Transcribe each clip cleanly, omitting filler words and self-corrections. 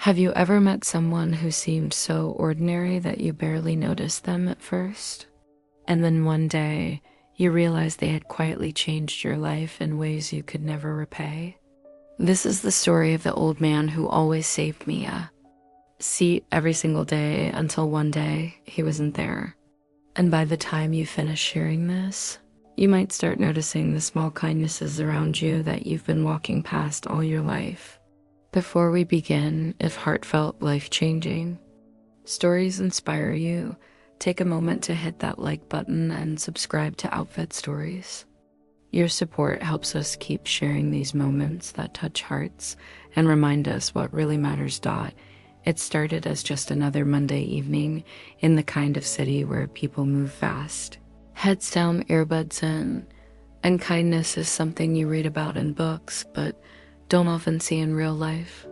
Have you ever met someone who seemed so ordinary that you barely noticed them at first? And then one day, you realized they had quietly changed your life in ways you could never repay? This is the story of the old man who always saved me a seat every single day until one day he wasn't there. And by the time you finish hearing this, you might start noticing the small kindnesses around you that you've been walking past all your life. Before we begin, if heartfelt, life-changing stories inspire you, take a moment to hit that like button and subscribe to Outfit Stories. Your support helps us keep sharing these moments that touch hearts and remind us what really matters. It started as just another Monday evening in the kind of city where people move fast. Heads down, earbuds in, and kindness is something you read about in books, but don't often see in real life.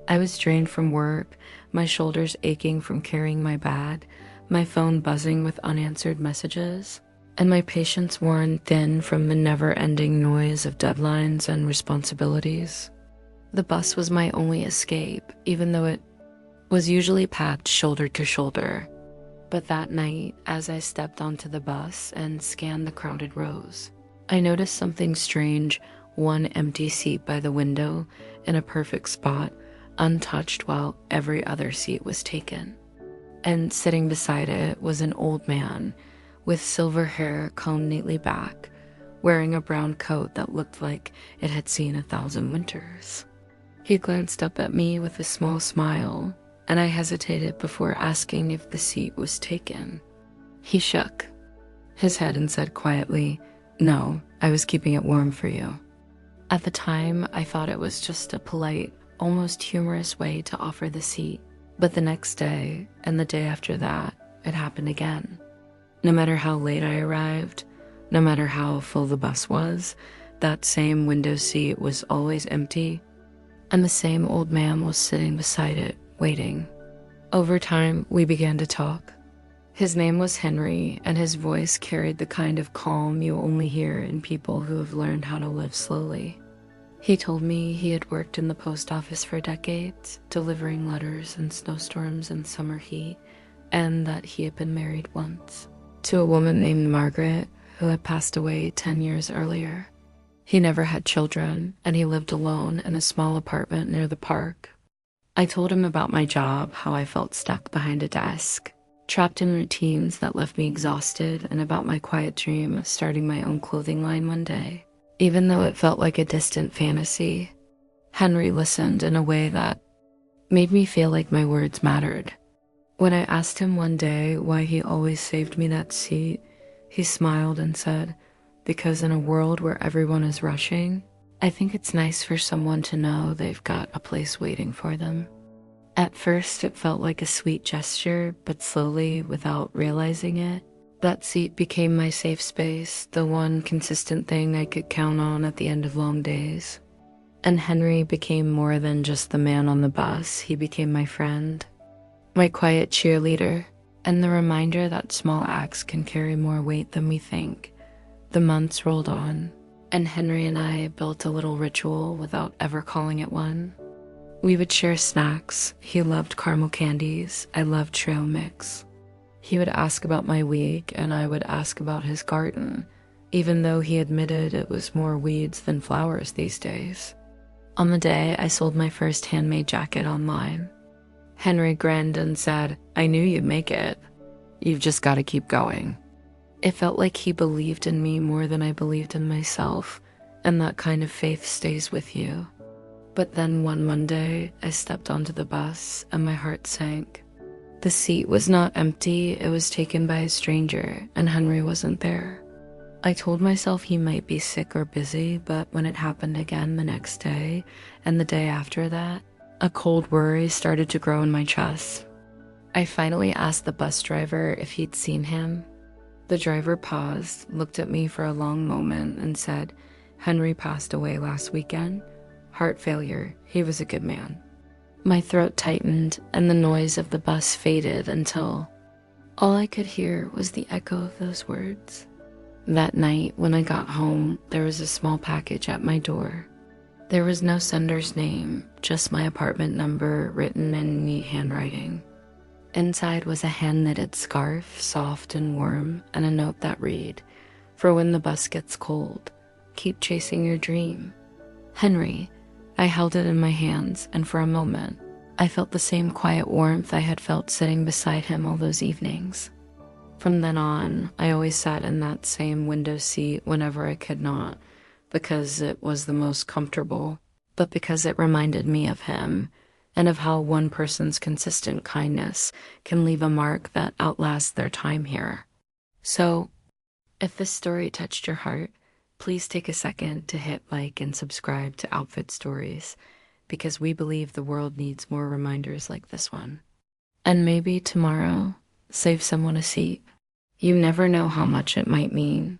I was drained from work, my shoulders aching from carrying my bag, my phone buzzing with unanswered messages, and my patience worn thin from the never-ending noise of deadlines and responsibilities. The bus was my only escape, even though it was usually packed shoulder to shoulder. But that night, as I stepped onto the bus and scanned the crowded rows, I noticed something strange. One empty seat by the window in a perfect spot, untouched while every other seat was taken. And sitting beside it was an old man with silver hair combed neatly back, wearing a brown coat that looked like it had seen 1,000 winters. He glanced up at me with a small smile, and I hesitated before asking if the seat was taken. He shook his head and said quietly, "No, I was keeping it warm for you." At the time, I thought it was just a polite, almost humorous way to offer the seat. But the next day, and the day after that, it happened again. No matter how late I arrived, no matter how full the bus was, that same window seat was always empty, and the same old man was sitting beside it, waiting. Over time, we began to talk. His name was Henry, and his voice carried the kind of calm you only hear in people who have learned how to live slowly. He told me he had worked in the post office for decades, delivering letters in snowstorms and summer heat, and that he had been married once to a woman named Margaret, who had passed away 10 years earlier. He never had children, and he lived alone in a small apartment near the park. I told him about my job, how I felt stuck behind a desk, trapped in routines that left me exhausted, and about my quiet dream of starting my own clothing line one day. Even though it felt like a distant fantasy, Henry listened in a way that made me feel like my words mattered. When I asked him one day why he always saved me that seat, he smiled and said, "Because in a world where everyone is rushing, I think it's nice for someone to know they've got a place waiting for them." At first, it felt like a sweet gesture, but slowly, without realizing it, that seat became my safe space, the one consistent thing I could count on at the end of long days. And Henry became more than just the man on the bus. He became my friend, my quiet cheerleader, and the reminder that small acts can carry more weight than we think. The months rolled on, and Henry and I built a little ritual without ever calling it one. We would share snacks. He loved caramel candies. I loved trail mix. He would ask about my week, and I would ask about his garden, even though he admitted it was more weeds than flowers these days. On the day I sold my first handmade jacket online, Henry grinned and said, "I knew you'd make it. You've just got to keep going." It felt like he believed in me more than I believed in myself, and that kind of faith stays with you. But then one Monday, I stepped onto the bus and my heart sank. The seat was not empty, it was taken by a stranger, and Henry wasn't there. I told myself he might be sick or busy, but when it happened again the next day, and the day after that, a cold worry started to grow in my chest. I finally asked the bus driver if he'd seen him. The driver paused, looked at me for a long moment, and said, "Henry passed away last weekend. Heart failure. He was a good man." My throat tightened, and the noise of the bus faded until all I could hear was the echo of those words. That night, when I got home, there was a small package at my door. There was no sender's name, just my apartment number written in neat handwriting. Inside was a hand-knitted scarf, soft and warm, and a note that read, "For when the bus gets cold, keep chasing your dream." Henry. I held it in my hands, and for a moment, I felt the same quiet warmth I had felt sitting beside him all those evenings. From then on, I always sat in that same window seat whenever I could not, because it was the most comfortable, but because it reminded me of him and of how one person's consistent kindness can leave a mark that outlasts their time here. So, if this story touched your heart, please take a second to hit like and subscribe to Outfit Stories, because we believe the world needs more reminders like this one. And maybe tomorrow, save someone a seat. You never know how much it might mean.